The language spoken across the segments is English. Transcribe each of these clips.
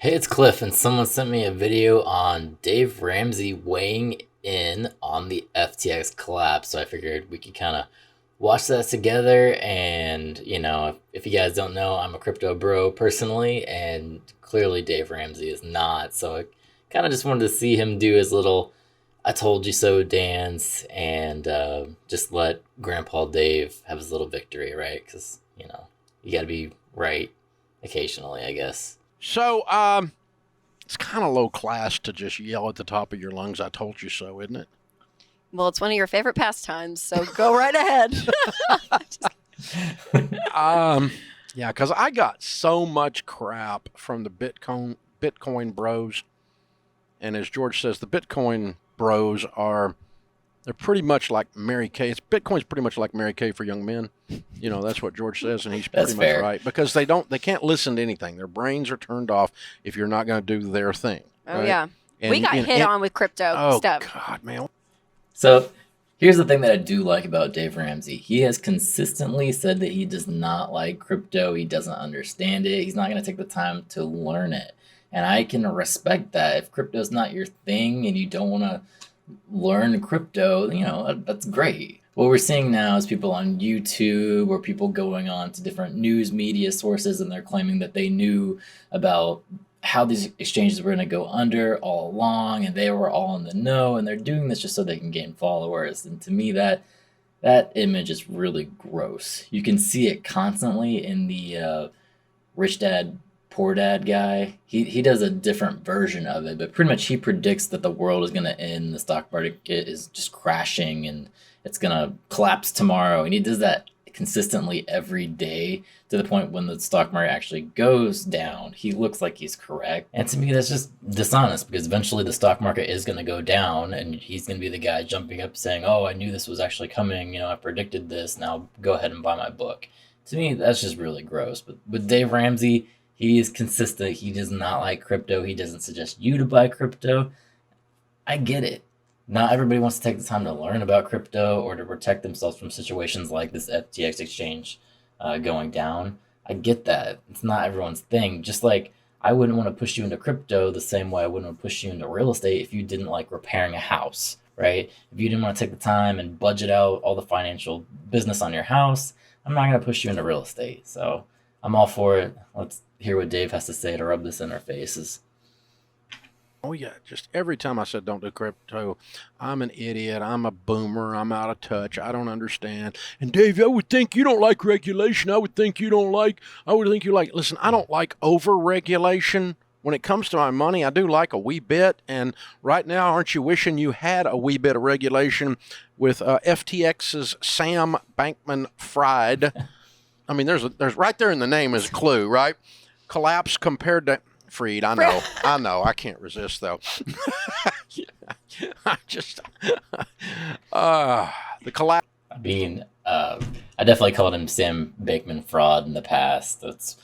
Hey, it's Cliff, and someone sent me a video on Dave Ramsey weighing in on the FTX collapse. So I figured we could kind of watch that together. And, if you guys don't know, I'm a crypto bro personally, and clearly Dave Ramsey is not. So I kind of just wanted to see him do his little I told you so dance and just let Grandpa Dave have his little victory, right? Because, you got to be right occasionally, I guess. So, it's kind of low class to just yell at the top of your lungs, "I told you so," isn't it? Well, it's one of your favorite pastimes, so go right ahead. Yeah, because I got so much crap from the Bitcoin bros, and as George says, the Bitcoin bros they're pretty much like Mary Kay. Bitcoin's pretty much like Mary Kay for young men. That's what George says, and he's That's pretty much fair. right because they can't listen to anything. Their brains are turned off if you're not going to do their thing. Oh, right? yeah. And, We got hit on with crypto oh stuff. God, man. So here's the thing that I do like about Dave Ramsey. He has consistently said that he does not like crypto. He doesn't understand it. He's not going to take the time to learn it. And I can respect that. If crypto's not your thing and you don't want to learn crypto, that's great. What we're seeing now is people on YouTube or people going on to different news media sources and they're claiming that they knew about how these exchanges were going to go under all along and they were all in the know, and they're doing this just so they can gain followers. And to me, that image is really gross. You can see it constantly in the rich dad poor dad guy. He does a different version of it, but pretty much he predicts that the world is going to end, the stock market is just crashing and it's going to collapse tomorrow, and he does that consistently every day to the point when the stock market actually goes down, he looks like he's correct. And to me, that's just dishonest because eventually the stock market is going to go down and he's going to be the guy jumping up saying, "Oh, I knew this was actually coming. I predicted this. Now go ahead and buy my book." To me, that's just really gross. But with Dave Ramsey, he is consistent. He does not like crypto. He doesn't suggest you to buy crypto. I get it. Not everybody wants to take the time to learn about crypto or to protect themselves from situations like this FTX exchange going down. I get that. It's not everyone's thing. Just like I wouldn't want to push you into crypto the same way I wouldn't want to push you into real estate if you didn't like repairing a house, right? If you didn't want to take the time and budget out all the financial business on your house, I'm not going to push you into real estate. So I'm all for it. Let's hear what Dave has to say to rub this in our faces. Oh, yeah. Just every time I said don't do crypto, I'm an idiot. I'm a boomer. I'm out of touch. I don't understand. And Dave, I would think you don't like regulation. I would think you like, listen, I don't like over regulation. When it comes to my money, I do like a wee bit. And right now, aren't you wishing you had a wee bit of regulation with FTX's Sam Bankman-Fried? I mean, there's right there in the name is a clue, right? Collapse compared to Freed. I know. I can't resist though. I just the collapse. I definitely called him Sam Bankman-Fried in the past. That's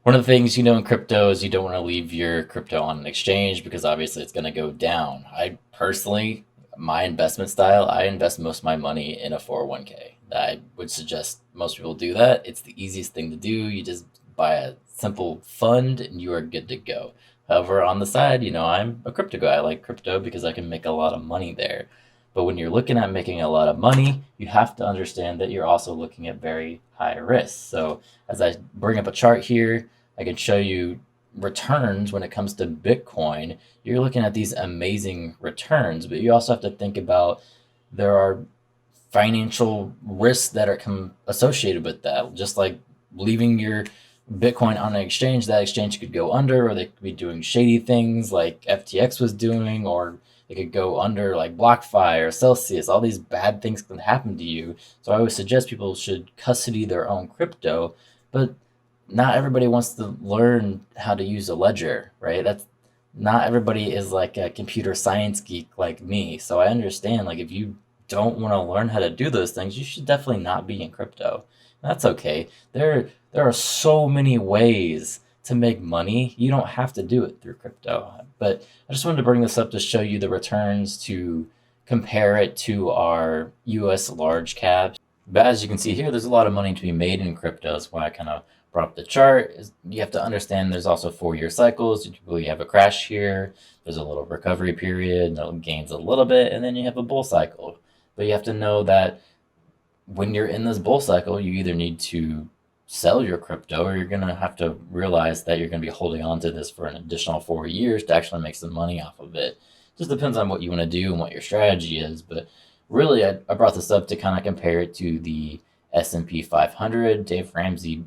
one of the things in crypto is you don't want to leave your crypto on an exchange because obviously it's going to go down. I personally, my investment style, I invest most of my money in a 401k. I would suggest most people do that. It's the easiest thing to do. You just buy a simple fund and you are good to go. However, on the side, I'm a crypto guy. I like crypto because I can make a lot of money there. But when you're looking at making a lot of money, you have to understand that you're also looking at very high risk. So as I bring up a chart here, I can show you returns when it comes to Bitcoin. You're looking at these amazing returns, but you also have to think about there are financial risks that are associated with that. Just like leaving your Bitcoin on an exchange, that exchange could go under, or they could be doing shady things like FTX was doing, or it could go under like BlockFi or Celsius. All these bad things can happen to you. So I always suggest people should custody their own crypto, but not everybody wants to learn how to use a ledger, right? That's not everybody is like a computer science geek like me. So I understand, like, if you don't want to learn how to do those things, you should definitely not be in crypto. That's okay. There are so many ways to make money. You don't have to do it through crypto. But I just wanted to bring this up to show you the returns, to compare it to our US large caps. But as you can see here, there's a lot of money to be made in crypto. That's why I kind of brought up the chart, you have to understand there's also 4-year cycles. You typically have a crash here, there's a little recovery period, it gains a little bit, and then you have a bull cycle. But you have to know that when you're in this bull cycle, you either need to sell your crypto or you're going to have to realize that you're going to be holding on to this for an additional 4 years to actually make some money off of it. Just depends on what you want to do and what your strategy is. But really, I brought this up to kind of compare it to the S&P 500. Dave Ramsey,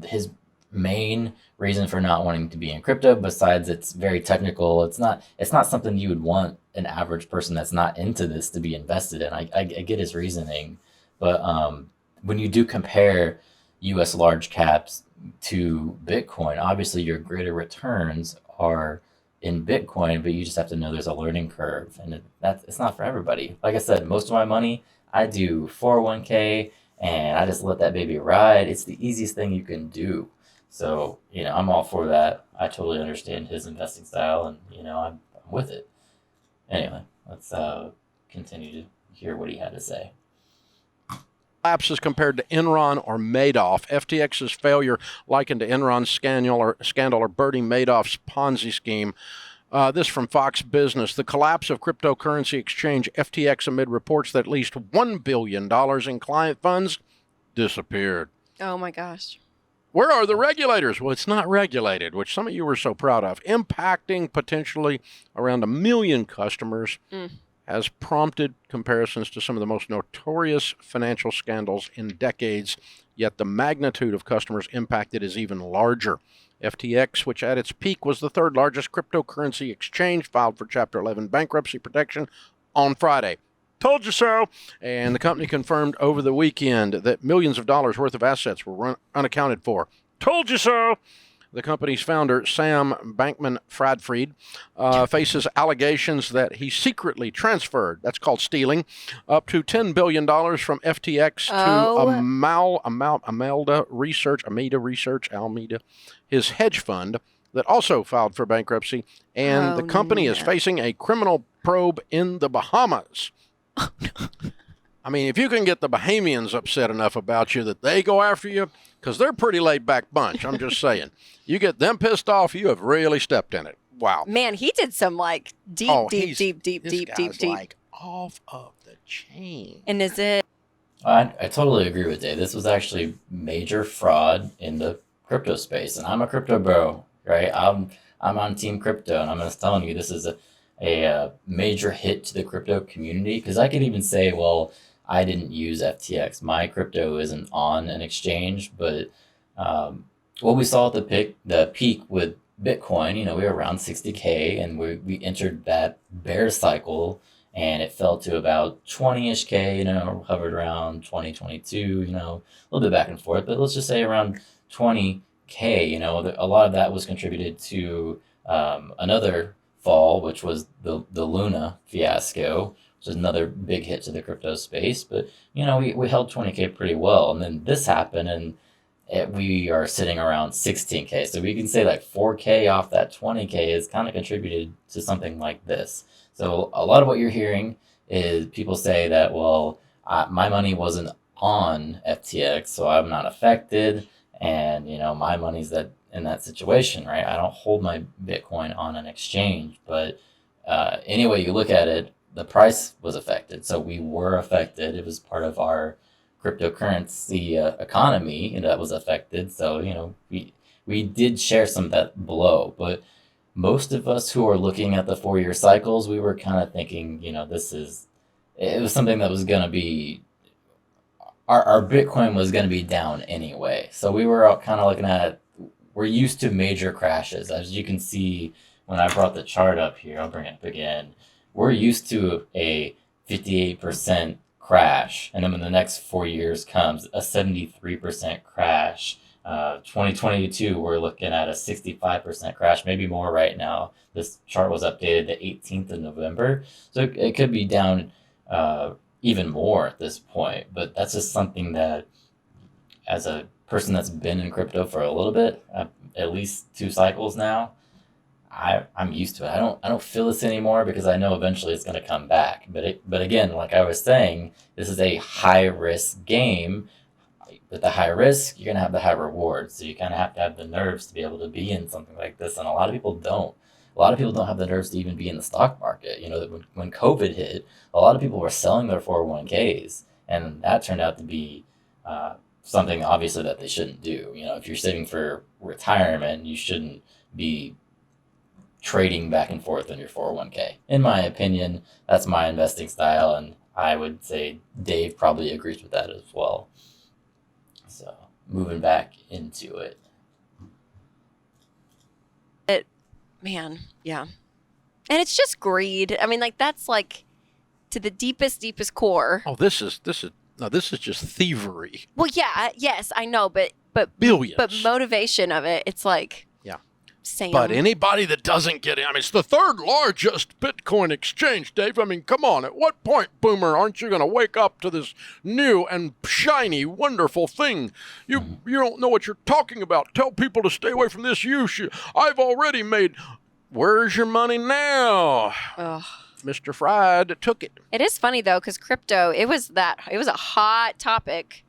his main reason for not wanting to be in crypto, besides it's very technical, it's not something you would want an average person that's not into this to be invested in. I get his reasoning, but when you do compare U.S. large caps to Bitcoin, obviously your greater returns are in Bitcoin, but you just have to know there's a learning curve, and it's not for everybody. Like I said, most of my money I do 401k, and I just let that baby ride. It's the easiest thing you can do. So, I'm all for that. I totally understand his investing style, and, I'm with it. Anyway, let's continue to hear what he had to say. Collapses compared to Enron or Madoff. FTX's failure likened to Enron's scandal or Bernie Madoff's Ponzi scheme. This from Fox Business. The collapse of cryptocurrency exchange FTX amid reports that at least $1 billion in client funds disappeared. Oh my gosh. Where are the regulators? Well, it's not regulated, which some of you were so proud of. Impacting potentially around 1 million customers has prompted comparisons to some of the most notorious financial scandals in decades, yet the magnitude of customers impacted is even larger. FTX, which at its peak was the third largest cryptocurrency exchange, filed for Chapter 11 bankruptcy protection on Friday. Told you so. And the company confirmed over the weekend that millions of dollars worth of assets were unaccounted for. Told you so. The company's founder, Sam Bankman-Fried, faces allegations that he secretly transferred, that's called stealing, up to $10 billion from FTX to Alameda, his hedge fund that also filed for bankruptcy. And the company is facing a criminal probe in the Bahamas. I mean, if you can get the Bahamians upset enough about you that they go after you, because they're a pretty laid-back bunch, I'm just saying. You get them pissed off, you have really stepped in it. Wow. Man, he did some deep like off of the chain. And is it? I totally agree with Dave. This was actually major fraud in the crypto space, and I'm a crypto bro, right? I'm on Team Crypto, and I'm just telling you, this is a major hit to the crypto community, because I could even say, well, I didn't use FTX. My crypto isn't on an exchange, but what we saw at the peak with Bitcoin, we were around 60K, and we entered that bear cycle, and it fell to about 20-ish K, hovered around 20, 22, a little bit back and forth, but let's just say around 20K, a lot of that was contributed to another fall, which was the Luna fiasco, which is another big hit to the crypto space. But, we held 20K pretty well. And then this happened, and we are sitting around 16K. So we can say like 4K off that 20K is kind of contributed to something like this. So a lot of what you're hearing is people say that, well, my money wasn't on FTX, so I'm not affected. And, my money's in that situation, right? I don't hold my Bitcoin on an exchange, but any way you look at it, the price was affected. So we were affected. It was part of our cryptocurrency economy that was affected. So, we did share some of that blow, but most of us who are looking at the 4-year cycles, we were kind of thinking, it was something that was going to be, our Bitcoin was going to be down anyway. So we were all kind of looking at, we're used to major crashes. As you can see, when I brought the chart up here, I'll bring it up again. We're used to a 58% crash. And then when the next 4 years comes, a 73% crash. 2022, we're looking at a 65% crash, maybe more right now. This chart was updated the 18th of November. So it could be down even more at this point. But that's just something that, as a person that's been in crypto for a little bit, at least 2 cycles now, I'm used to it. I don't feel this anymore because I know eventually it's going to come back. But again, like I was saying, this is a high risk game. with the high risk, you're going to have the high reward. So you kind of have to have the nerves to be able to be in something like this. And a lot of people don't. A lot of people don't have the nerves to even be in the stock market. You know, when COVID hit, a lot of people were selling their 401ks. And that turned out to be something obviously that they shouldn't do. You know, if you're saving for retirement, you shouldn't be trading back and forth in your 401k. In my opinion, that's my investing style, and I would say Dave probably agrees with that as well. So, moving back into it. Man, yeah. And it's just greed. I mean, like, that's like to the deepest core. Oh, this is just thievery. Well, yeah, yes, I know, but Billions. But motivation of it, it's like, yeah. Sam. But anybody that doesn't get it, I mean, it's the third largest Bitcoin exchange, Dave. I mean, come on. At what point, Boomer, aren't you going to wake up to this new and shiny, wonderful thing? You don't know what you're talking about. Tell people to stay away from this. I've already made. Where's your money now? Ugh. Mr. Fried took it. It is funny though, because crypto, it was a hot topic.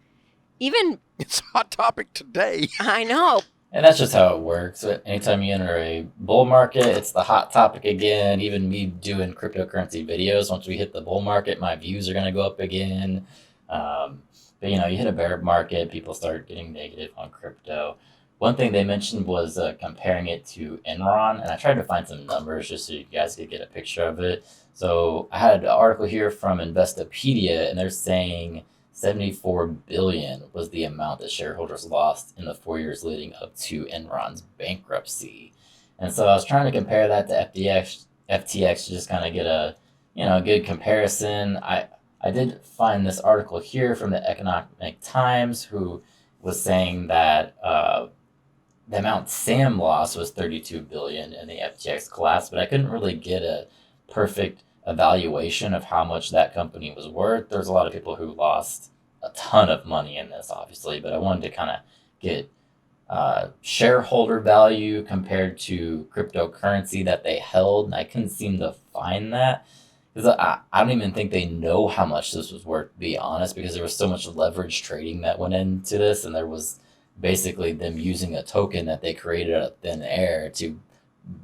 Even it's a hot topic today. I know. And that's just how it works. Anytime you enter a bull market, it's the hot topic again. Even me doing cryptocurrency videos, once we hit the bull market, my views are going to go up again. But you know, you hit a bear market, people start getting negative on crypto. One thing they mentioned was comparing it to Enron, and I tried to find some numbers just so you guys could get a picture of it. So I had an article here from Investopedia, and they're saying 74 billion was the amount that shareholders lost in the 4 years leading up to Enron's bankruptcy. And so I was trying to compare that to FTX to just kind of get a good comparison. I did find this article here from the Economic Times, who was saying that the amount Sam lost was 32 billion in the FTX collapse, but I couldn't really get a perfect evaluation of how much that company was worth. There's a lot of people who lost a ton of money in this, obviously, but I wanted to kind of get shareholder value compared to cryptocurrency that they held, and I couldn't seem to find that. Because I don't even think they know how much this was worth, to be honest, because there was so much leverage trading that went into this, and there was basically them using a token that they created out of thin air to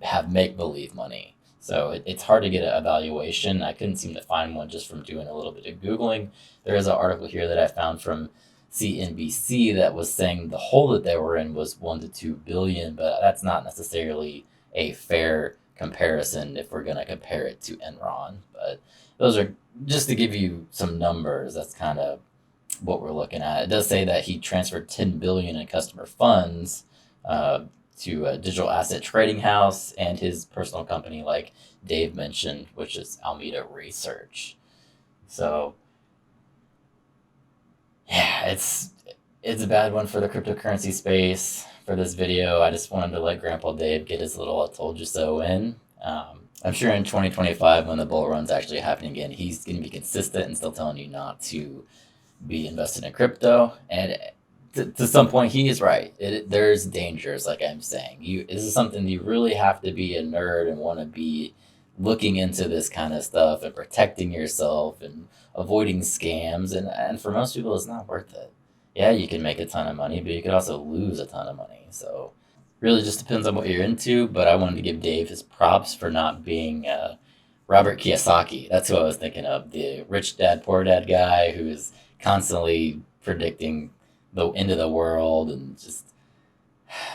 have make-believe money. So it's hard to get an evaluation. I couldn't seem to find one just from doing a little bit of Googling. There is an article here that I found from CNBC that was saying the hole that they were in was 1 to 2 billion, but that's not necessarily a fair comparison if we're going to compare it to Enron. But those are just to give you some numbers. That's kind of what we're looking at. It does say that he transferred 10 billion in customer funds to a digital asset trading house and his personal company, like Dave mentioned, which is Alameda Research. So yeah, it's a bad one for the cryptocurrency space. For this video, I just wanted to let Grandpa Dave get his little "I told you so" in. I'm sure in 2025, when the bull run's actually happening again, he's going to be consistent and still telling you not to be invested in crypto. And to some point, he is right. There's dangers, like I'm saying. This is something you really have to be a nerd and want to be looking into this kind of stuff and protecting yourself and avoiding scams. And for most people, it's not worth it. Yeah, you can make a ton of money, but you could also lose a ton of money. So really just depends on what you're into. But I wanted to give Dave his props for not being Robert Kiyosaki. That's who I was thinking of, the rich dad, poor dad guy who is constantly predicting the end of the world and just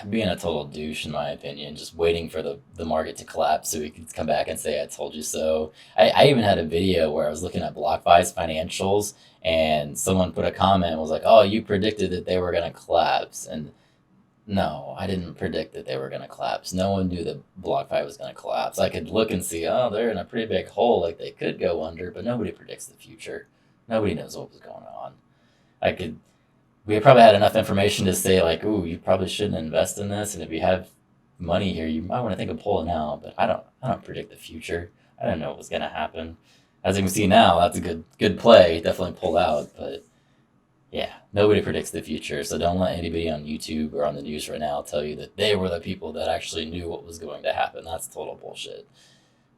being a total douche, in my opinion, just waiting for the market to collapse so he could come back and say, "I told you so." I even had a video where I was looking at BlockFi's financials, and someone put a comment and was like, "Oh, you predicted that they were going to collapse." And no, I didn't predict that they were going to collapse. No one knew that BlockFi was going to collapse. I could look and see, oh, they're in a pretty big hole, like they could go under, but nobody predicts the future. Nobody knows what was going on. We probably had enough information to say, like, ooh, you probably shouldn't invest in this, and if you have money here, you might want to think of pulling out. But I don't predict the future. I don't know what was going to happen. As you can see now, that's a good play. Definitely pull out, but yeah, nobody predicts the future. So don't let anybody on YouTube or on the news right now tell you that they were the people that actually knew what was going to happen. That's total bullshit.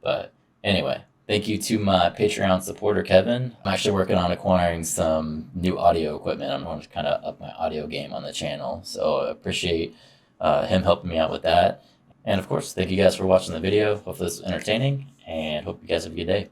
But anyway, Thank you to my Patreon supporter, Kevin. I'm actually working on acquiring some new audio equipment. I'm going to kind of up my audio game on the channel. So I appreciate him helping me out with that. And of course, thank you guys for watching the video. Hopefully this was entertaining, and hope you guys have a good day.